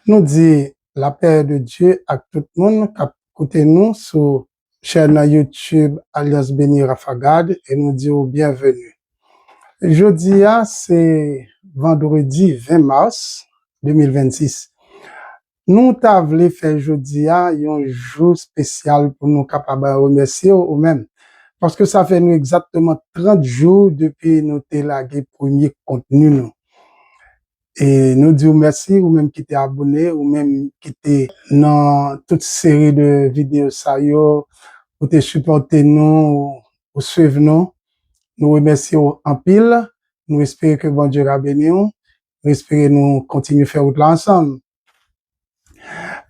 Nous dit la paix de Dieu à tout le monde qui a écouté nous sur chaîne YouTube alias Béni Rafagad et nous dit bienvenue. Jeudi, c'est vendredi 20 mars 2026. Nous t'avons fait jeudi un jour spécial pour nous capables de remercier ou même. Parce que ça fait nous exactement 30 jours depuis nous télagué premier contenu nous. Et nous disons merci ou même qui t'es abonné ou même qui t'es dans toute série de vidéos ça yo ou t'es supporté nous ou suivre nous. Nous remercions en pile. Nous espérons que bon Dieu va bénir nous. Nous espérons nous continuer à faire route là ensemble.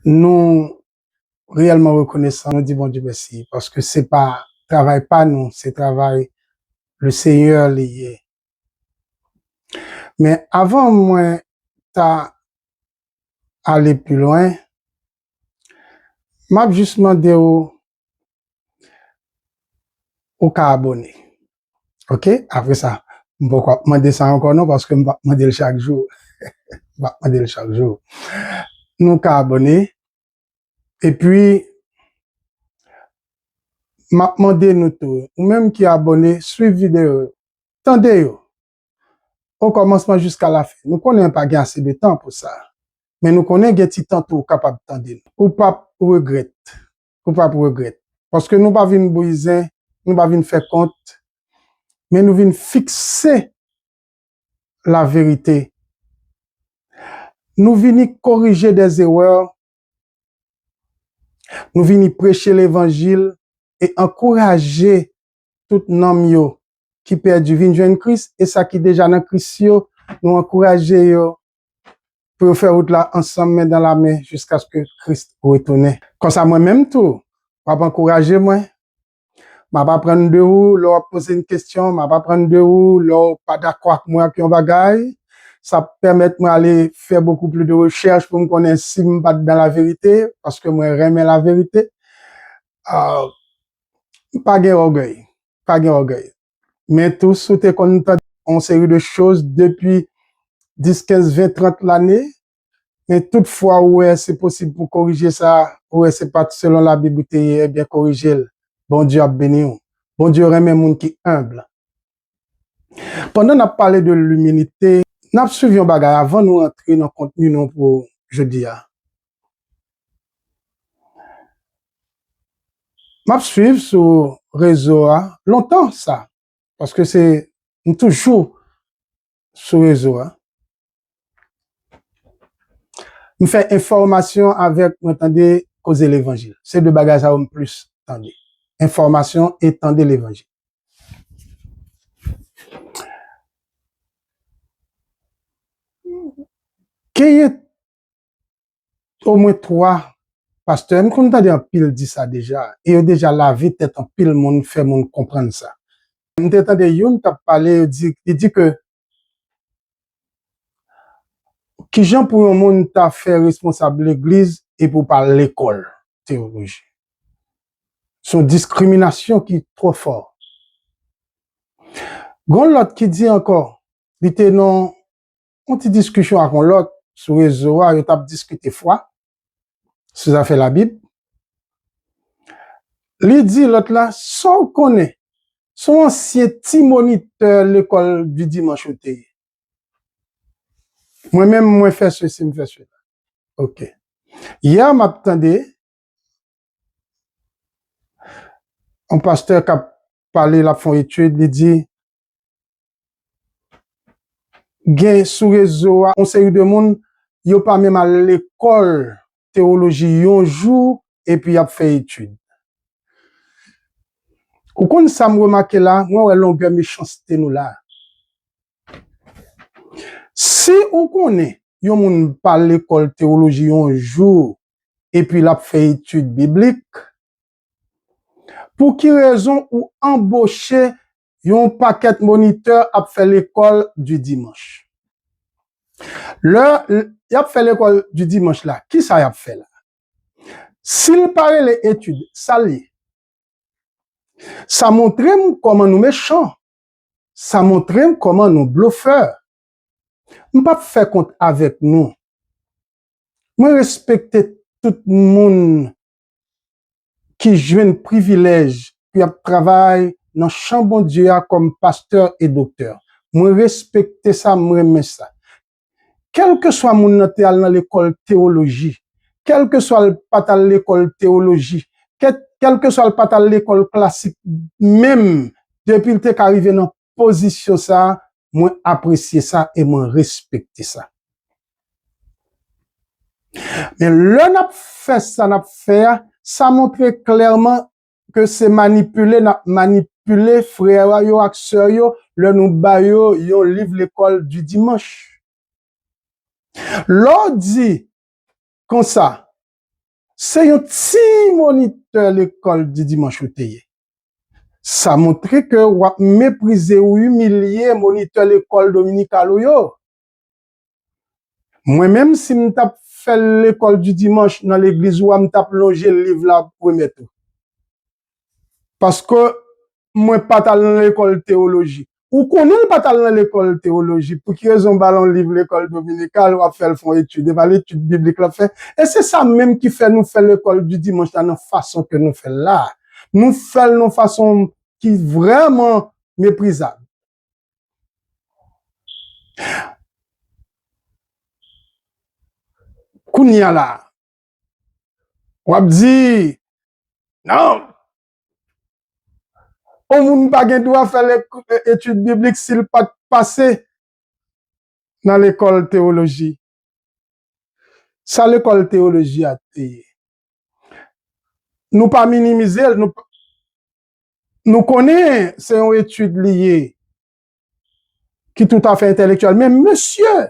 Nous réellement reconnaissants, nous disons bon Dieu merci parce que c'est pas travail pas nous, c'est travail le Seigneur lié. Mais avant moi t'as aller plus loin, m'a juste demandé au abonné. OK? Après ça, je vais demander ça encore non parce que je vais demander chaque jour. Je vais demander chaque jour. Nous abonné. Et puis, m'a demandé nous tous, ou même qui abonné, suivez vidéo. Tendez yo. Au commencement jusqu'à la fin. Nous connaissons pas assez de temps pour ça. Mais nous connaissons un petit temps tout capable de tendre. Ou pas regret. Ou pas regret. Parce que nous pas venir briser, nous pas venir faire compte, mais nous venir fixer la vérité. Nous venons corriger des erreurs. Nous venons prêcher l'évangile et encourager tout nom qui perdu vinn joindre Christ et ça qui déjà dans Christ nous encourager pour faire route là ensemble main dans la main jusqu'à ce que Christ retourne. Comme ça moi-même tout, m'a encourager moi. M'a pas prendre de vous, leur poser une question, m'a pas prendre de vous, leur pas d'accord avec moi qui on bagaille. Ça permet moi aller faire beaucoup plus de recherches pour me connaître si je pas dans la vérité parce que moi j'aime la vérité. Pas de orgueil, pas de orgueil. Mais tout ce que qu'on entend en série de choses depuis 10, 15, 20, 30 l'année. Mais toutefois, ouais, c'est possible pour corriger ça. Ouais, c'est pas selon la Bible, eh bien corriger. Bon Dieu a béni. Bon Dieu remet monde qui humble. Pendant qu'on a parlé de l'humilité, nous avons suivi un bagage avant nous entrer dans le contenu non pour jeudi. M'a suivi sur réseau longtemps ça parce que c'est toujours sur réseau. Nous fait information avec entendez causer l'évangile. C'est deux bagages à plus attendez. Information et tendez l'évangile. Qu'il y ait au moins 3 pasteurs, nous avons en pile dit ça déjà, et ont déjà lavé tête en pile monde fait monde comprendre ça. Nous entendez Youn t'a parlé, il dit que qui gens pour un monde t'a fait responsable l'église et pour pas l'école théologie. Son discrimination qui est trop fort. Gon l'autre qui dit encore, il était non, on petite discussion avec l'autre sur réseau, il t'a discuté foi, sur ça fait la Bible. Il dit l'autre là, sans connaît, son ancien petit moniteur l'école du dimanche au thé. Moi-même, moi fais ceci, me fais cela. OK. Hier, m'attendais, un pasteur qui a parlé la fond étude, il dit, gain sous réseau, on série de monde, yo pas même à l'école théologie un jour et puis a fait étude. Ou quand ça me remarque là, moi longueur méchanceté nous là. Si on connaît yon moun pas l'école théologie un jour et puis l'a fait étude biblique, pour qui raison ou embaucher yon paquet moniteur a fait l'école du dimanche. Y a fait l'école du dimanche là, qui ça y a fait là? S'il paraît les études, ça montre comment nous méchants, ça montre comment nous bluffeurs. On pas faire compte avec nous. Moi respecte tout le monde qui joue un privilège, qui travaille dans le champ bon Dieu comme pasteur et docteur. Moi respecte ça, moi aime ça. Quel que soit mon noté dans l'école théologie, quel que soit le pat à l'école théologie, quel que soit le pat à l'école classique, même depuis le temps arrivé dans position ça, moi apprécier ça et moi respecter ça. Mais le n'a fait ça, ça montre clairement que c'est manipulé frère yo ak sœur yo, le nou ba yo livre l'école du dimanche. L'on dit comme ça, c'est un petit moniteur l'école du dimanche ou teye. Ça montre que ou mépriser ou humilier moniteur l'école dominicale ou yo. Moi-même, si m'tap fait l'école du dimanche dans l'église ou m'tap plongé le livre là premier tout. Parce que moi pas dans l'école théologie. Ou connaît pas dans l'école théologie pour qui raison ballon livre l'école dominicale ou faire font étude, l'étude biblique là fait. Et c'est ça même qui fait nous faire l'école du dimanche dans la façon que nous fait là. Nous faisons une façon qui est vraiment méprisable. Kounya là. Ou dit non. On moun pa gen doit faire l'étude biblique s'il pas passé dans l'école théologie. Ça l'école théologie a été. Nous pas minimiser, nous connaissons c'est une étude liée qui est tout à fait intellectuelle. Mais monsieur,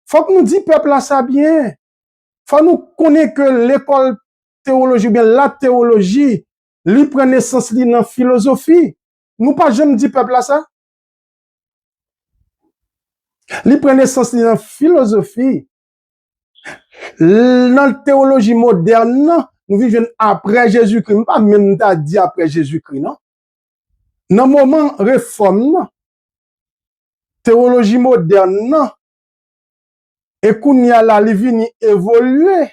faut que nous dit peuple là ça bien. Faut nous connaître que l'école théologie, bien la théologie, li prend naissance li dans philosophie. Nous pas jamais dit peuple là ça. Li prend naissance li dans philosophie. Dans la théologie moderne, nous vivons après Jésus-Christ. Pas même t'as dit après Jésus-Christ, non? Dans le moment réforme, non? Théologie moderne, non? Et qu'on y a là, li vini évoluer.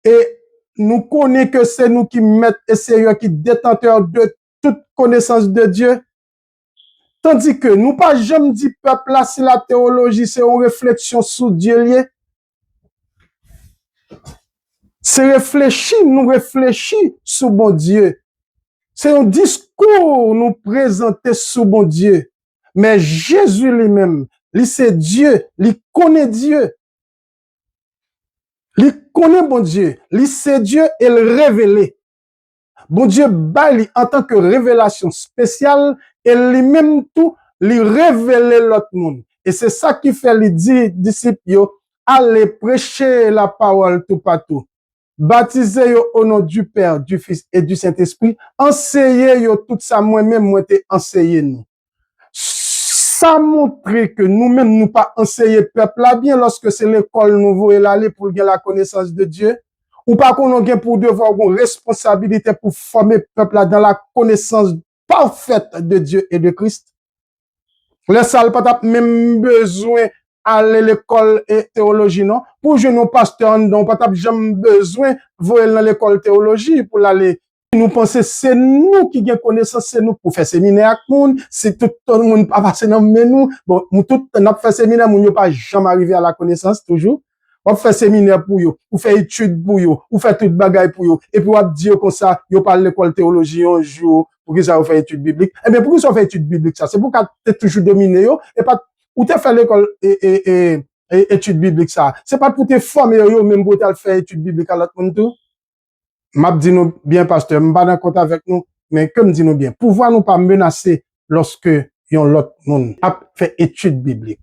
Et nous connaissons que c'est nous qui mettons et sérieux, qui détenteurs de toute connaissance de Dieu. Tandis que nous pas jamais dit peuple là, si la théologie c'est une réflexion sur Dieu lié. C'est réfléchir, nous réfléchir sur bon Dieu. C'est un discours nous présenter sur bon Dieu. Mais Jésus lui-même, lui c'est Dieu, lui connaît Dieu. Lui connaît bon Dieu, lui c'est Dieu et le révélé. Bon Dieu baille en tant que révélation spéciale et lui-même tout lui révéler l'autre monde. Et c'est ça qui fait les disciples aller prêcher la parole tout partout. Baptisez au nom du Père, du Fils et du Saint-Esprit. Enseignez tout ça moi-même moi t'ai enseigné nous. Ça montre que nous-mêmes nous pas enseigner peuple là bien lorsque c'est l'école nouveau et l'aller pour gagner la connaissance de Dieu. Ou pas qu'on a pour devoir une responsabilité pour former peuple là dans la connaissance parfaite de Dieu et de Christ. Les salles pas même besoin aller l'école et théologie non pour je nos pasteurs non pas jamais besoin voyer dans l'école théologie pour aller nous penser c'est nous qui gagne connaissance c'est nous pour faire séminaire avec monde c'est tout le monde pas passer dans nous bon tout n'a fait séminaire moun pas jamais arriver à la connaissance toujours on fait séminaire pour yo ou faire étude pour yo ou faire toute bagaille pour yo et puis on dire comme ça yo parle l'école théologie un jour pour que ça fait étude biblique et bien pour que ça fait étude biblique ça c'est pour que tu toujours dominer yo et pas ou te fait l'école et étude biblique ça c'est pas pour te former yo même pour te faire étude biblique à l'autre monde tout m'a dit nous bien pasteur m'pas d'accord avec nous mais comme dit nous bien pouvoir nous pas menacer lorsque yon l'autre monde a fait étude biblique.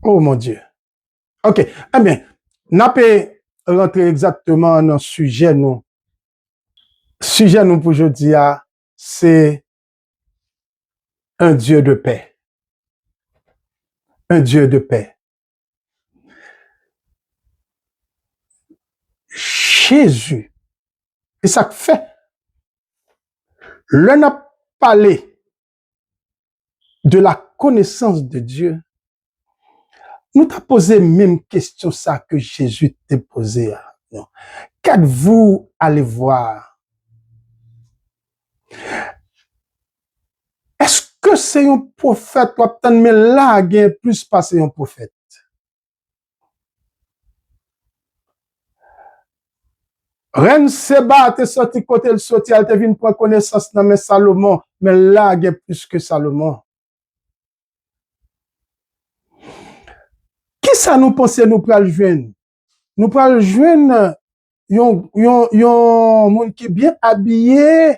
Oh mon Dieu. OK, eh bien n'a pas rentrer exactement dans le sujet nous. Sujet nous pour aujourd'hui c'est un Dieu de paix. Un Dieu de paix. Jésus. Et ça fait. L'on a parlé de la connaissance de Dieu. nous t'a posé même question ça que Jésus t'a posé. Qu'êtes-vous allé voir? Est-ce que c'est un prophète ou mais là, il y a plus passé un prophète? Reine Seba te sorti côté le sorti, elle te vient prendre connaissance dans mes Salomon, mais là, il y a plus que Salomon. Qui ça nous pense nous pral joindre? Nous pral joindre yon monde qui bien habillé,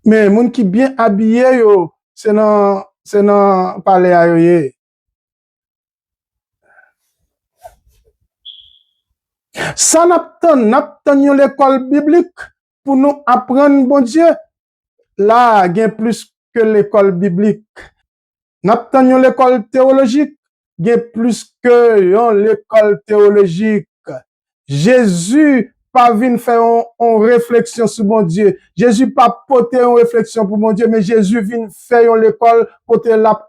mais monde qui bien habillé yo, c'est dans palais à yo. Ça n'aptan yon l'école biblique pour nous apprendre bon Dieu. Là, il y a plus que l'école biblique. N'aptan yon l'école théologique, il y a plus que l'école théologique. Jésus pas venu faire une réflexion sur mon Dieu. Jésus pas porter une réflexion pour mon Dieu, mais Jésus vient faire l'école pour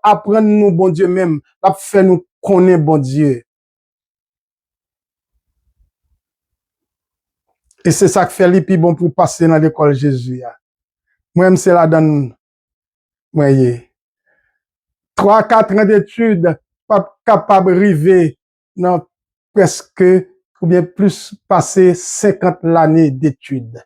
apprendre nous bon Dieu même, la faire nous connaître bon Dieu. Et c'est ça que fait les plus bon pour passer dans l'école Jésus. Moi-même, c'est la donne. Voyez. 3-4 ans d'études, pas capable de arriver dans presque, ou bien plus passer 50 l'année d'études.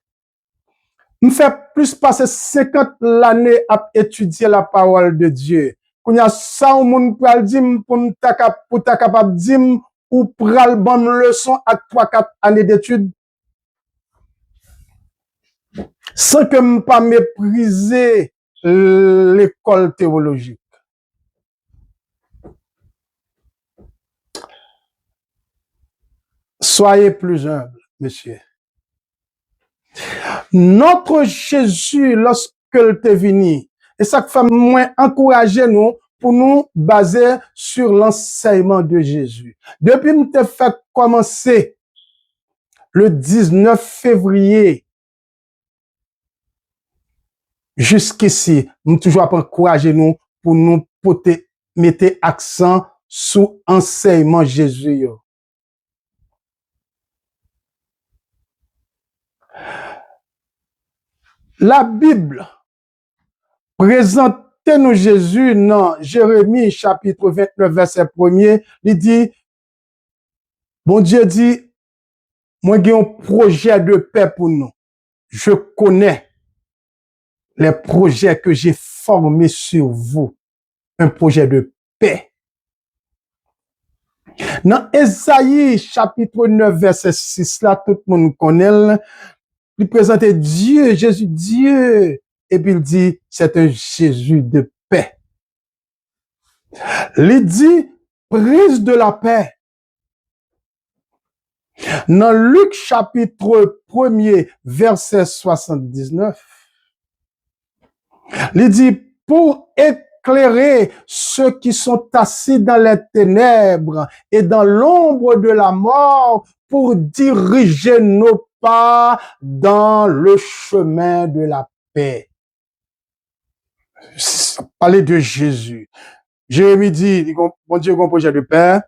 Me fait plus passer 50 l'année à étudier la parole de Dieu. Quand il y a 100 moun pral dim pour ta capable dim ou pral bonne leçon à 3-4 années d'études. Sans que me pas mépriser l'école théologique. Soyez plus humble, monsieur. Notre Jésus, lorsqu'il est venu, et ça fait moins encourager nous pour nous baser sur l'enseignement de Jésus. Depuis que je fait commencer le 19 février jusqu'ici, nous toujours encourager nous pour nous mettre accent sur l'enseignement Jésus. La Bible présente nous Jésus dans Jérémie chapitre 29 verset 1er, il dit, bon Dieu dit, moi j'ai un projet de paix pour nous. Je connais les projets que j'ai formés sur vous. Un projet de paix. Dans Ésaïe chapitre 9 verset 6, là, tout le monde connaît, il présentait Dieu, Jésus, Dieu. Et puis il dit, c'est un Jésus de paix. Il dit, prise de la paix. Dans Luc chapitre 1er, verset 79, il dit, pour éclairer ceux qui sont assis dans les ténèbres et dans l'ombre de la mort, pour diriger nos pas dans le chemin de la paix. Parler de Jésus. Jérémie dit, bon Dieu, un projet de paix.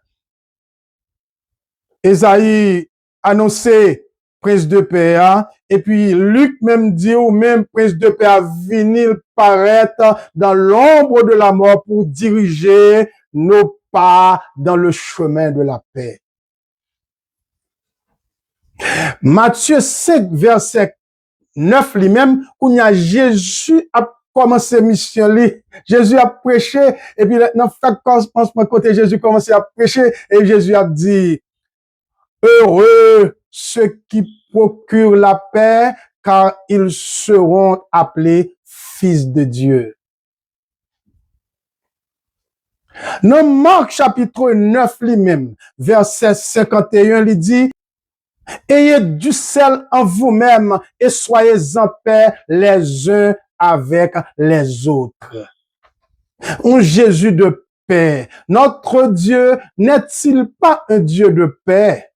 Ésaïe annoncé prince de paix, et puis Luc même dit, ou même prince de paix a venir paraître dans l'ombre de la mort pour diriger nos pas dans le chemin de la paix. Matthieu 5, verset 9, lui-même, où il y a Jésus a commencé mission li, Jésus a prêché, et puis dans le côté Jésus a commencé à prêcher, et Jésus a dit, heureux ceux qui procurent la paix, car ils seront appelés fils de Dieu. Dans Marc chapitre 9 lui-même, verset 51, il dit, ayez du sel en vous-même et soyez en paix les uns avec les autres. Un Jésus de paix. Notre Dieu n'est-il pas un Dieu de paix?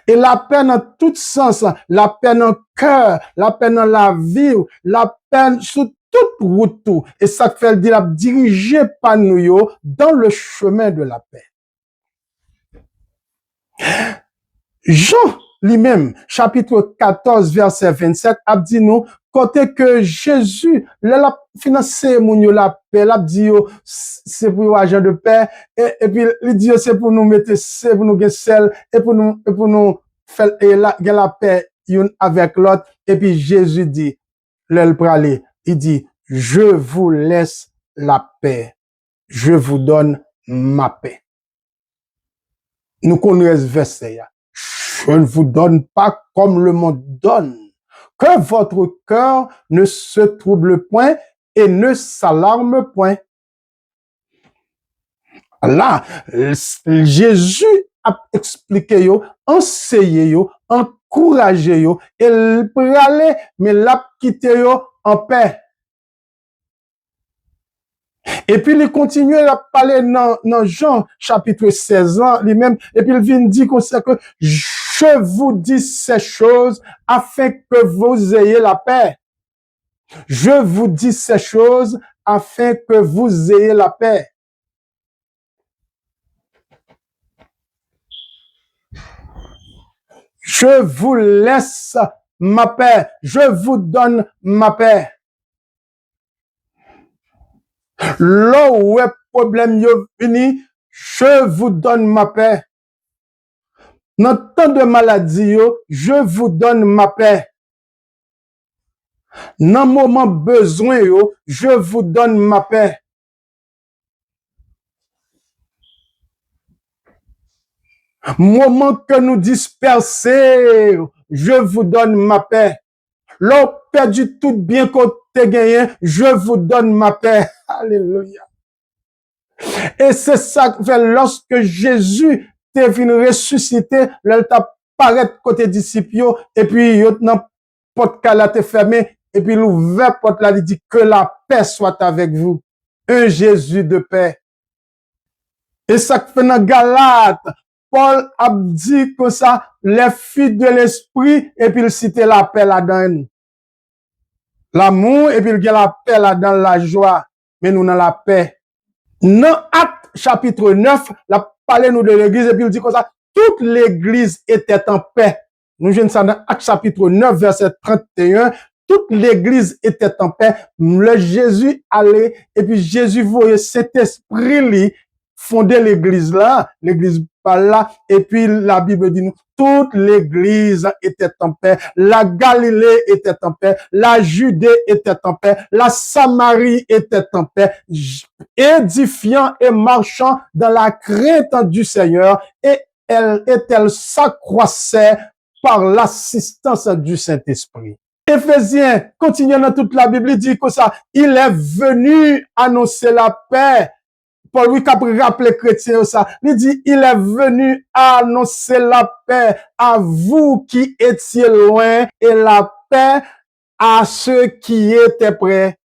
Et la paix dans tout sens, la paix dans le cœur, la paix dans la vie, la paix sous toute route tout. Et ça fait le dire, dirigé par nous dans le chemin de la paix. Jean lui-même, chapitre 14, verset 27, a dit nous, côté que Jésus, l'a financé la paix, l'a dit c'est pour agent de paix, et puis il dit c'est pour nous mettre, c'est pour nous gagner sel, et pour nous faire la paix une avec l'autre, et puis Jésus dit, il dit, je vous laisse la paix, je vous donne ma paix. Nous connaissons ce verset. Je ne vous donne pas comme le monde donne. Que votre cœur ne se trouble point et ne s'alarme point. Là, Jésus a expliqué, enseigné, encouragé, et il peut aller, mais l'a quitté en paix. Et puis, il continue à parler dans Jean, chapitre 16, lui-même, et puis il vient dire comme ça que je vous dis ces choses afin que vous ayez la paix. Je vous dis ces choses afin que vous ayez la paix. Je vous laisse ma paix. Je vous donne ma paix. Là où est problème yo vini, je vous donne ma paix. Dans temps de maladie, je vous donne ma paix. Dans moment besoin, je vous donne ma paix. Moment que nous dispersons, je vous donne ma paix. L'on perdu tout bien qu'on te gagné, je vous donne ma paix. Alléluia. Et c'est ça que fait lorsque Jésus t'est venu ressusciter, là, t'a paraître côté disciples, et puis, dans porte là t'est fermé, et puis l'ouvert porte là, il dit que la paix soit avec vous. Un Jésus de paix. Et ça fait dans Galate, Paul a dit que ça, les filles de l'esprit, et puis il citait la paix là-dedans. L'amour, et puis il y a la paix là-dedans, la joie. Mais nous, dans la paix. Dans Acte, chapitre 9, la parlé nous de l'église, et puis il dit comme ça, toute l'église était en paix. Nous venons ça dans Acte, chapitre 9, verset 31. Toute l'église était en paix. Le Jésus allait, et puis Jésus voyait cet esprit-là, fonder l'église là, l'église par là, et puis la Bible dit nous, toute l'église était en paix, la Galilée était en paix, la Judée était en paix, la Samarie était en paix, édifiant et marchant dans la crainte du Seigneur, et elle s'accroissait par l'assistance du Saint-Esprit. Éphésiens, continuant dans toute la Bible, il dit que ça, il est venu annoncer la paix. Paul lui a rappelé chrétien ça. Il dit, il est venu annoncer la paix à vous qui étiez loin et la paix à ceux qui étaient près.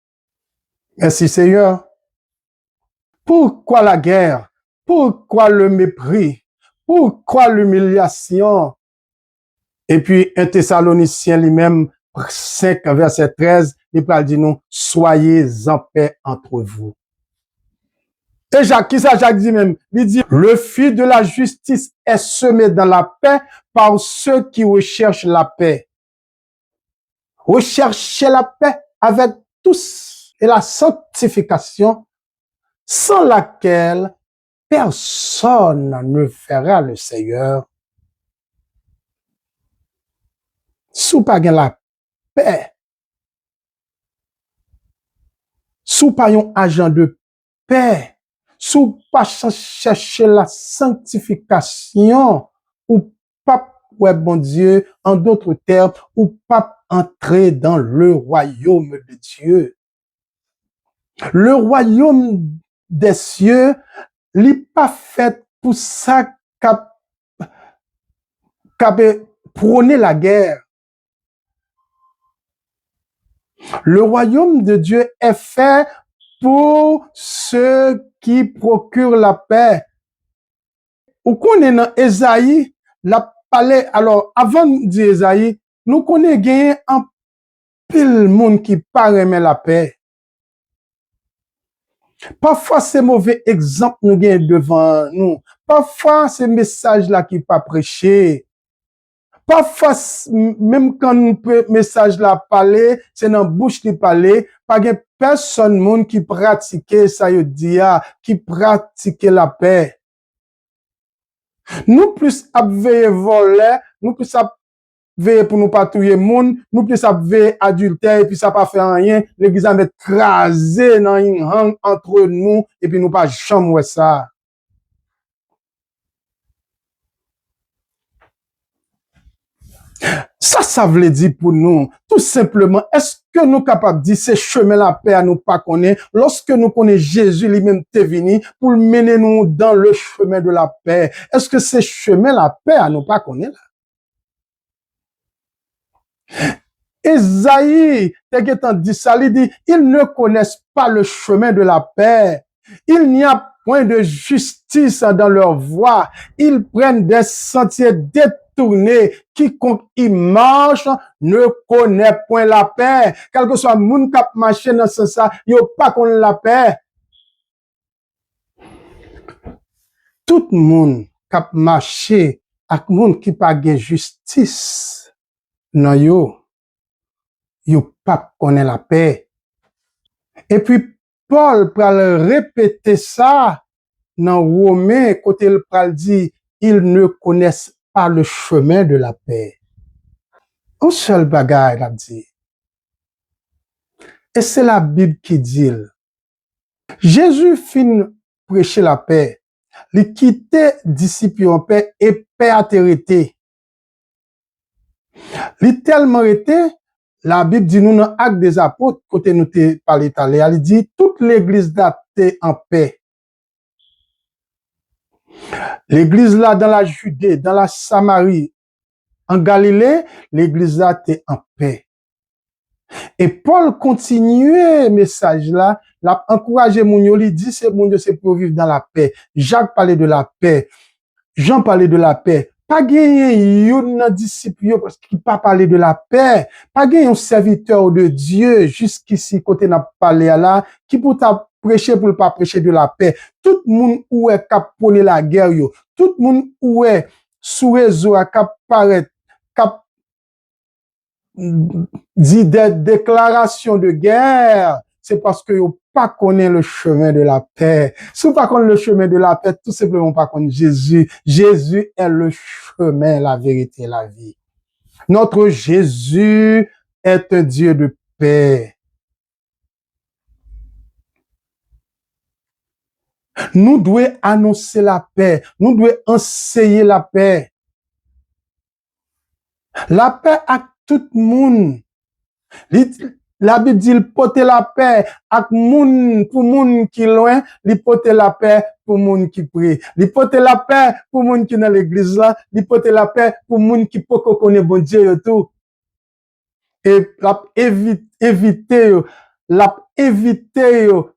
Merci Seigneur. Pourquoi la guerre? Pourquoi le mépris? Pourquoi l'humiliation? Et puis, un Thessalonicien lui-même, 5, verset 13, il parle dit nous, soyez en paix entre vous. Et Jacques, qui ça Jacques dit même? Il dit, le fil de la justice est semé dans la paix par ceux qui recherchent la paix. Recherchez la paix avec tous et la sanctification sans laquelle personne ne verra le Seigneur. Sous pas la paix, sous pas un agent de paix, sous pas chercher la sanctification, ou pas, ouais, bon Dieu, en d'autres termes, ou pas entrer dans le royaume de Dieu. Le royaume des cieux, n'est pas fait pour ça qu'a prôné la guerre. Le royaume de Dieu est fait pour ceux qui procurent la paix. Ou qu'on est dans Esaïe, la palais, alors, avant de dire Esaïe, nous connaissons un pile monde qui pas aimer la paix. Parfois, c'est mauvais exemple nous gagnons devant nous. Parfois, c'est message là qui pas prêché. Parfois, même quand nous message là parler, c'est dans bouche qui parler, pas de personne monde qui pratique ça y dit qui pratique la paix. Nous plus à veiller voler, nous plus à veiller pour nous pas tuer monde, nous plus à veiller adultère et puis ça pas faire rien, l'église va être crasée dans une hang entre nous et puis nous pas jamais ça. Ça veut dire pour nous, tout simplement, est-ce que nous sommes capables de dire ce chemin la paix à nous pas connaître, lorsque nous connaissons Jésus lui-même t'est venu pour mener nous dans le chemin de la paix, est-ce que ce chemin la paix à nous pas connaître? Esaïe, t'es dit ça, il dit, ils ne connaissent pas le chemin de la paix. Il n'y a point de justice dans leur voie. Ils prennent des sentiers détournés. Quiconque y marche ne connaît point la paix. Quel que soit le monde qui marche dans ce sens, il n'y a pas qu'on la paix. Tout le monde qui marche avec le monde qui n'a pas justice, non yo pas connaît la paix. Et puis, Paul pral répéter ça dans Romains, côté il pral dit, ils ne connaissent pas le chemin de la paix. Un seul bagage, il a dit. Et c'est la Bible qui dit. Jésus fin prêcher la paix. Il quittait disciples en paix et paix a été. Il tellement été, la Bible dit nous dans Actes des Apôtres, côté nous te parlé tout à l'heure, il dit toute l'église là était en paix. L'église là dans la Judée, dans la Samarie, en Galilée, l'église là était en paix. Et Paul continuait message là, l'a encouragé mon yo, il dit c'est mon Dieu c'est pour vivre dans la paix. Jacques parlait de la paix. Jean parlait de la paix. Pas gagné un disciple parce qu'il pas parlé de la paix. Pas gagné un serviteur de Dieu jusqu'ici côté n'a parlé là qui pour ta prêcher pour pas prêcher de la paix. Tout le monde où est cap prôner la guerre yo. Tout le monde où est sous réseau à cap paraître cap dit des déclarations de guerre, c'est parce que vous pas connaît le chemin de la paix. Si vous pas connaît le chemin de la paix, tout simplement pas connaît Jésus. Jésus est le chemin, la vérité, la vie. Notre Jésus est un Dieu de paix. Nous devons annoncer la paix. Nous devons enseigner la paix. La paix à tout le monde. La Bible dit, il porte la paix avec moun, pour moun qui loin, il porte la paix pour moun qui prie. Il porte la paix pour moun qui dans l'église là, il porte la paix pour moun qui peut connaître bon Dieu et tout. Et l'a éviter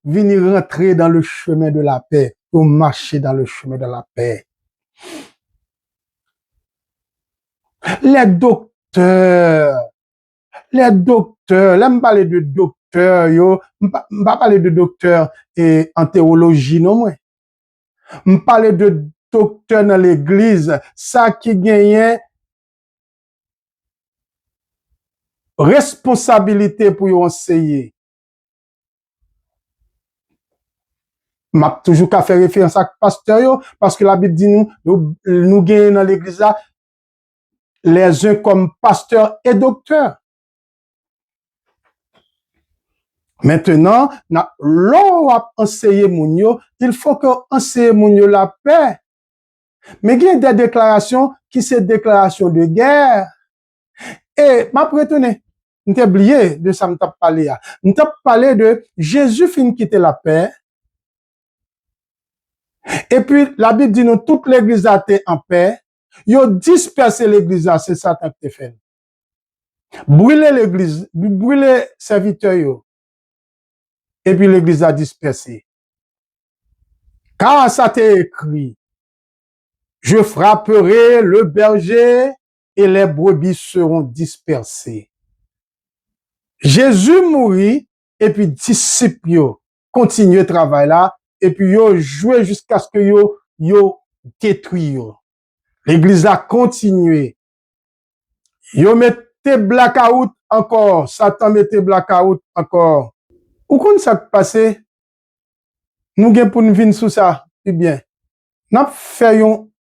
venir rentrer dans le chemin de la paix, pour marcher dans le chemin de la paix. Les docteurs, là, me parler de docteur, m'pa parler de docteur et en théologie, non, moi. Me parler de docteur dans l'église, ça qui gagne responsabilité pour y enseigner. M'a toujours qu'à faire référence à pasteur, parce que la Bible dit nous gagnons dans l'église là, les uns comme pasteurs et docteurs. Maintenant, l'on va enseigner moun yo, il faut que enseigner moun yo la paix. Mais il y a des déclarations qui sont des déclarations de guerre. Et m'a prétendu, m't'a oublié de ça m't'a parlé. M't'a parlé de Jésus fin quitter la paix. Et puis la Bible dit nous toute l'église a été en paix. Yo dispersé l'église, c'est Satan qui fait. Brûler l'église, brûler serviteurs yo. Et puis l'église a dispersé. Car ça t'est écrit, je frapperai le berger et les brebis seront dispersées. Jésus mourit et puis disciples continuer travail là, et puis yo joué jusqu'à ce que yo détruit yo. L'église a continué. Yo mette blackout encore, Satan mette blackout encore. Ou kon ça passé? Nous gen pour nous venir sous ça, eh bien. N'a fait yon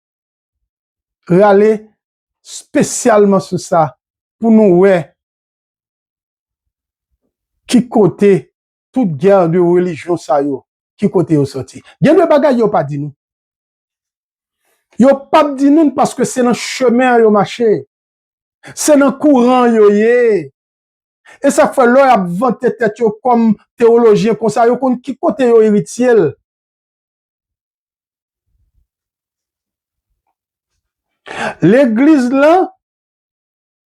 râler spécialement sur ça pour nous ouais qui côté toute guerre de religion ça yo, qui côté yo sorti. Gen de bagay yo pas dit nous. Yo pas dit nous parce que c'est dans chemin yo marché. C'est dans courant yo yé. Et ça fait l'heure a vanté tête yo comme théologien comme ça yo kon qui côté yo héritier. L'église là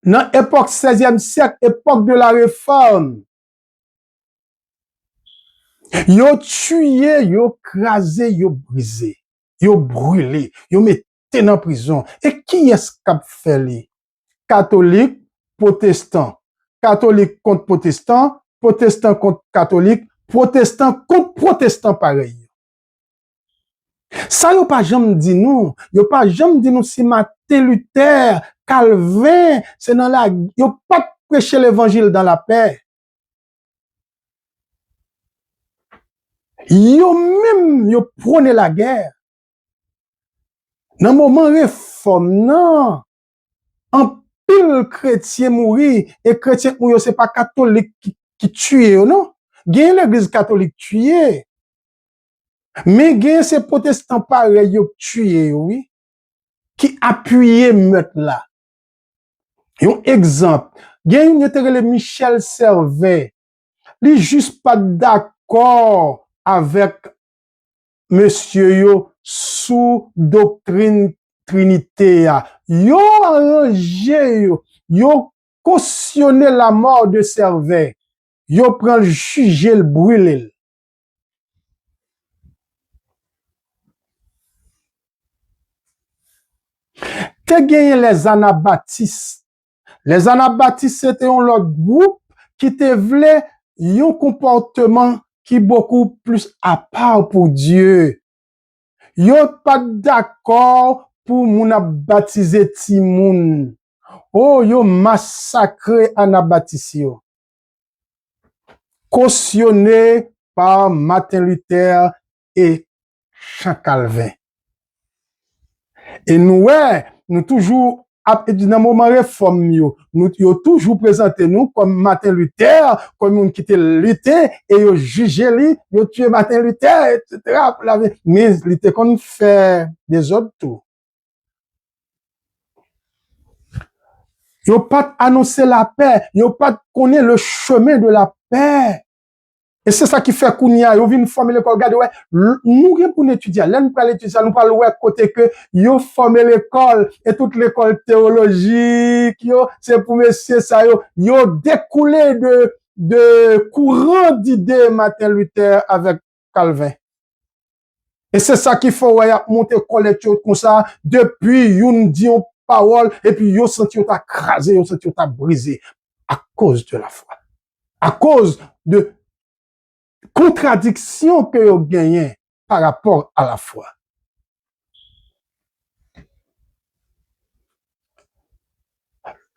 dans l'époque 16e siècle, époque de la réforme, yo tué, yo crasé, yo brisé, yo brûlé, yo mis en prison. Et qui est-ce qui a fait les catholiques, protestants, catholiques contre protestants, protestants contre catholiques, protestants contre protestants pareil. Ça yo pas jamais dit nous, yo pas jamais dit nous si Martin Luther, Calvin, c'est dans la yo pas prêcher l'évangile dans la paix. Yo même yo prôné la guerre. Dans le moment réforme non, en pile chrétien mourir et chrétien mourir c'est pas catholique qui tue non. Gagne l'église catholique tuer. Mais gagne ces protestants pareil yo tuer oui qui appuyer meute là. Un exemple, gagne le Michel Servet. Li juste pas d'accord avec monsieur yo sous doctrine trinité. Yo arrangé yo cautionné la mort de Servet. Yo prend le juger le brûler. Te gagné les anabaptistes. Les anabaptistes c'était un autre groupe qui te voulait un comportement qui beaucoup plus à part pour Dieu. Yo pas d'accord pour moun a baptiser ti moun. Oh, yo massacré anabaptiste yo. Cautionné par Martin Luther et Jean Calvin. Et nous toujours dans moment réforme yo toujours présenté nous comme Martin Luther comme un qui était lutté et yo jugé lui yo tué Martin Luther etc. Mais il était qu'on fait des autres tout. Yo pas annoncer la paix, yo pas connaît le chemin de la paix. Et c'est ça qui fait kounya, yo vinn former l'école, regardez ouais, nous gen pour étudier, là nous parler étudier, nous parler ouais côté que yo former l'école et toute l'école théologique, yo c'est pour messieurs ça yo découlé de courant d'idées Martin Luther avec Calvin. Et c'est ça qui fait ouais monter collecte comme ça depuis yon dit une parole et puis yo senti ta crasé, yo senti ta brisé à cause de la foi. À cause de contradiction que vous gagnez par rapport à la foi.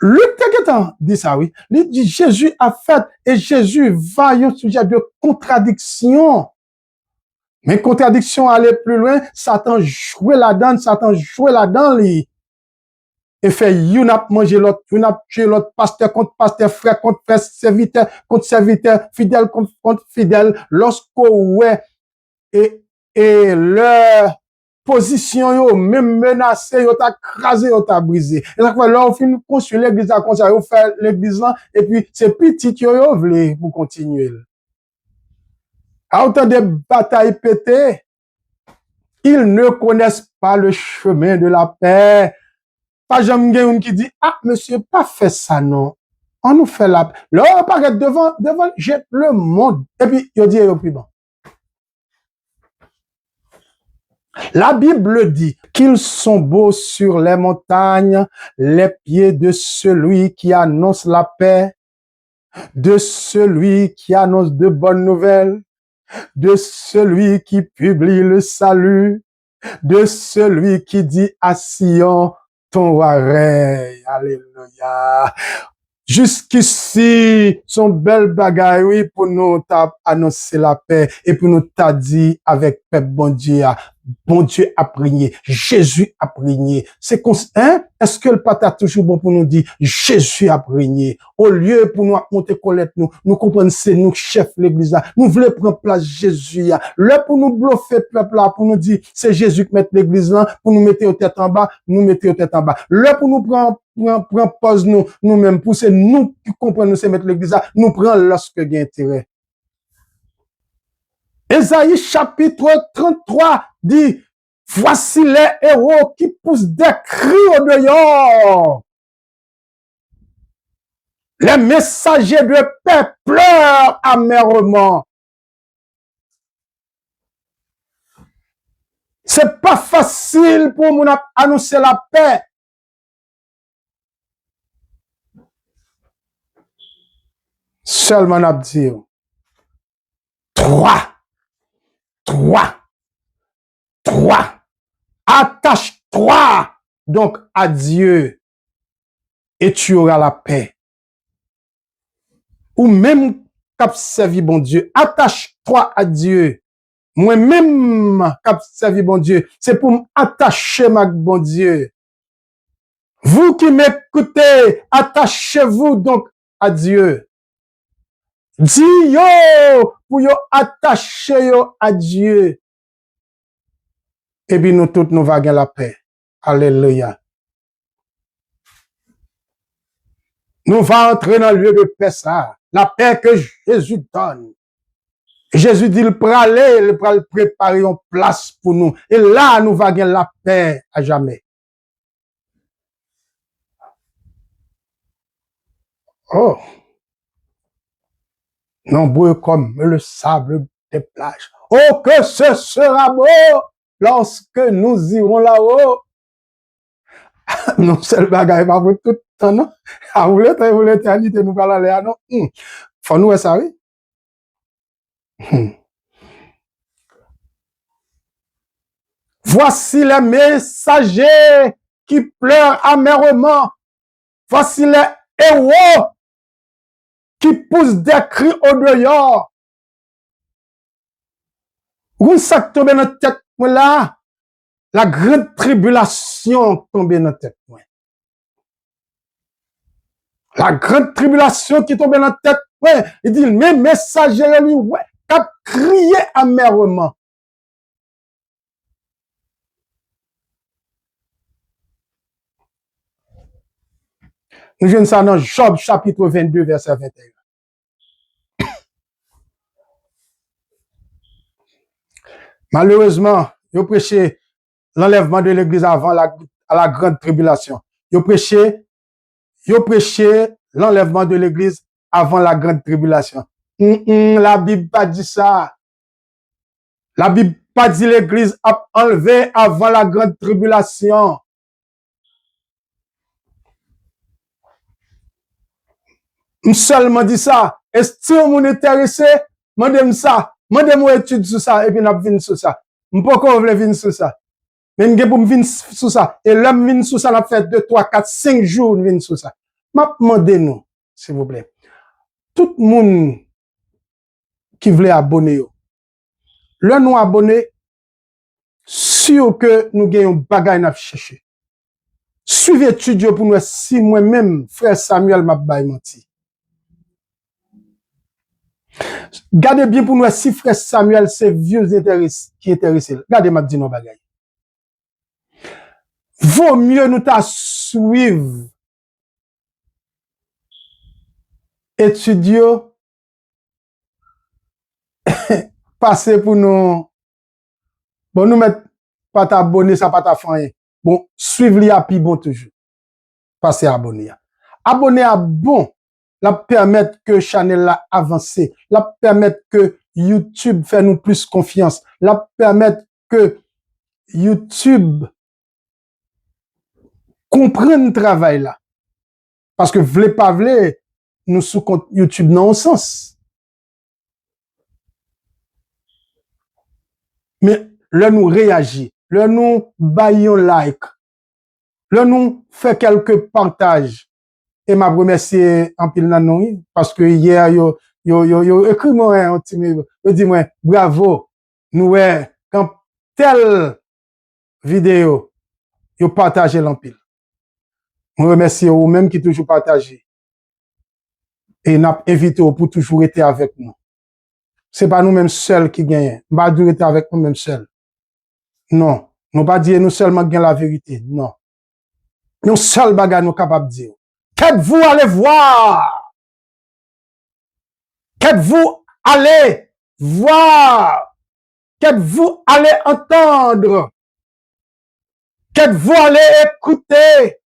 Luc Tegetan dit ça, oui. Il dit Jésus a fait et Jésus va au sujet de contradiction. Mais contradiction allait plus loin, Satan jouait là-dedans, et fait, yon a mangé l'autre, yon a tué l'autre, pasteur contre pasteur, frère contre frère, serviteur contre serviteur, fidèle contre fidèle, lorsqu'on ouais, et leur position yo, même menacé, yo t'a crasé, yo t'a brisé. Et ça fait, là, on finit construire l'église à comme ça, yo fait l'église là, et puis, c'est petit yo vle pour continuer. À autant de batailles pétées, ils ne connaissent pas le chemin de la paix. Pas jamais quelqu'un qui dit, ah, monsieur, pas fait ça, non. On nous fait la paix. Là, on paraît devant, jette le monde. Et puis, il dit, puis bon. La Bible dit qu'ils sont beaux sur les montagnes, les pieds de celui qui annonce la paix, de celui qui annonce de bonnes nouvelles, de celui qui publie le salut, de celui qui dit à Sion, ton roi règne. Alléluia. Jusqu'ici, son bel bagaille, oui, pour nous annoncer la paix et pour nous t'a dit avec paix, bon Dieu a prié, Jésus a prié. C'est hein? Est-ce que le pata toujours bon pour nous dire, Jésus a prié? Au lieu pour nous monter colette, nous comprenons, c'est nous, chef l'église là, nous voulons prendre place Jésus, là, pour nous bluffer peuple là, pour nous dire, c'est Jésus qui met l'église là, pour nous mettre aux têtes en bas, nous mettre aux têtes en bas. Là, pour nous prendre pause nous-mêmes, pour c'est nous qui comprenons, c'est mettre l'église là, nous prenons lorsque il y a intérêt. Ésaïe chapitre 33 dit, voici les héros qui poussent des cris au dehors. Les messagers de paix pleurent amèrement. C'est pas facile pour nous annoncer la paix. Seulement à dire, trois. Attache-toi donc à Dieu et tu auras la paix. Ou même cap servi bon Dieu, attache-toi à Dieu. Moi-même cap servi bon Dieu, c'est pour m'attacher ma bon Dieu. Vous qui m'écoutez, attachez-vous donc à Dieu. Dis yo pour yo attacher yo à Dieu. Et puis nous tous nous va gagner la paix. Alléluia. Nous va entrer dans le lieu de paix ça. La paix que Jésus donne. Jésus dit, il va préparer une place pour nous. Et là, nous va gagner la paix à jamais. Oh. Nombreux comme le sable des plages. Oh, que ce sera beau lorsque nous irons là-haut. Non, c'est le bagage, pas pour tout le temps, non? Ah, vous l'éternité, nous parlons là, non? Faut nous ça, oui? Voici les messagers qui pleurent amèrement. Voici les héros qui poussent des cris au dehors. Vous savez tomber dans la tête, là? La grande tribulation tombe dans la tête. La grande tribulation qui tombe dans la tête. Ouais, il dit, mes messagers, lui, ouais, a crié amèrement. Nous venons ça dans Job chapitre 22, verset 21. Malheureusement, ils prêché l'enlèvement de l'église avant la grande tribulation. Ils prêché l'enlèvement de l'église avant la grande tribulation. La Bible pas dit ça. La Bible pas dit l'église a enlevé avant la grande tribulation. Seulement dit ça. Est-ce que vous êtes intéressé? Mandez-moi ça. Mandez-moi étude sur ça. Et puis, nous venons sur ça. Je ne peux pas venir sur ça. Mais je pour venir sur ça. Et l'homme vient sur ça, on a fait 2, 3, 4, 5 jours, nous venons sur ça. Demandez-nous, s'il vous plaît. Tout le monde qui voulait abonner, le nous abonner, sûr que nous gagnons bagay à chercher. Suivez étude pour nous si moi-même, frère Samuel m'a menti. Gardez bien pour nous si frère Samuel c'est vieux qui intéressé. Gardez m'a dit non bagay. Vaut mieux nous ta suivre étudio passer pour nous bon nous mettre pas t'abonner ça pas t'affaire. Bon suivre li a pi bon toujours. Passer abonner. Abonner à bon la permettre que channel la avance, la permettre que YouTube fait nous plus confiance, la permettre que YouTube comprenne le travail là. Parce que vle pas vle, nous sous compte YouTube non au sens. Mais là nous réagit, là nous baillons like, là nous fait quelques partages. Et m'a remercié en pile nan nou, parce que hier yo écrit moi un petit yo dit moi bravo nous quand telle vidéo yo partagé l'empile. Je remercie vous même qui toujours partagé et n'a invité pour toujours être avec nous. C'est pas nous mêmes seuls qui gagnent, pas toujours être avec nous mêmes seuls. Non, nous pas dire nous seulement gagnons la vérité, non. Nous seul bagage nous capable de dire. Qu'êtes-vous allez voir? Qu'êtes-vous allez voir? Qu'êtes-vous allez entendre? Qu'êtes-vous allez écouter?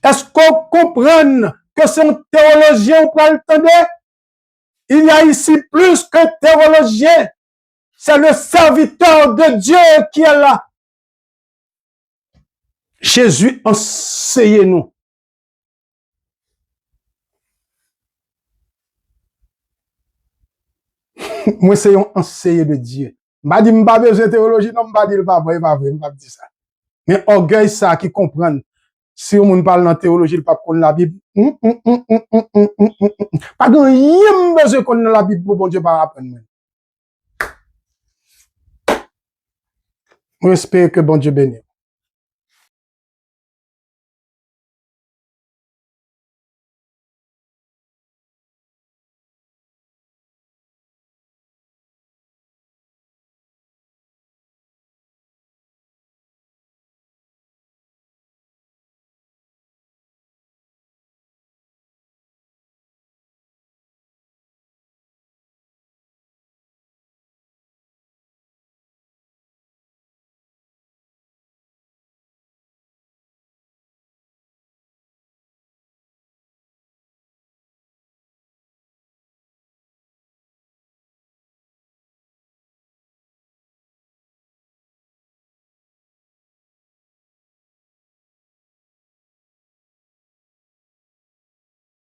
Est-ce qu'on comprend que c'est un théologien pour l'entendre? Il y a ici plus que théologien. C'est le serviteur de Dieu qui est là. Jésus enseigne-nous. Moi, c'est un enseigné de Dieu. M'a dit, m'pas besoin de théologie, non, m'pas dit, pas vrai, m'pas dit ça. Mais orgueil, ça, qui comprend. Si on parle dans théologie, il pas connaître la Bible. Pas de rien besoin qu'on la Bible pour bon Dieu par apprendre. J'espère que bon Dieu bénisse.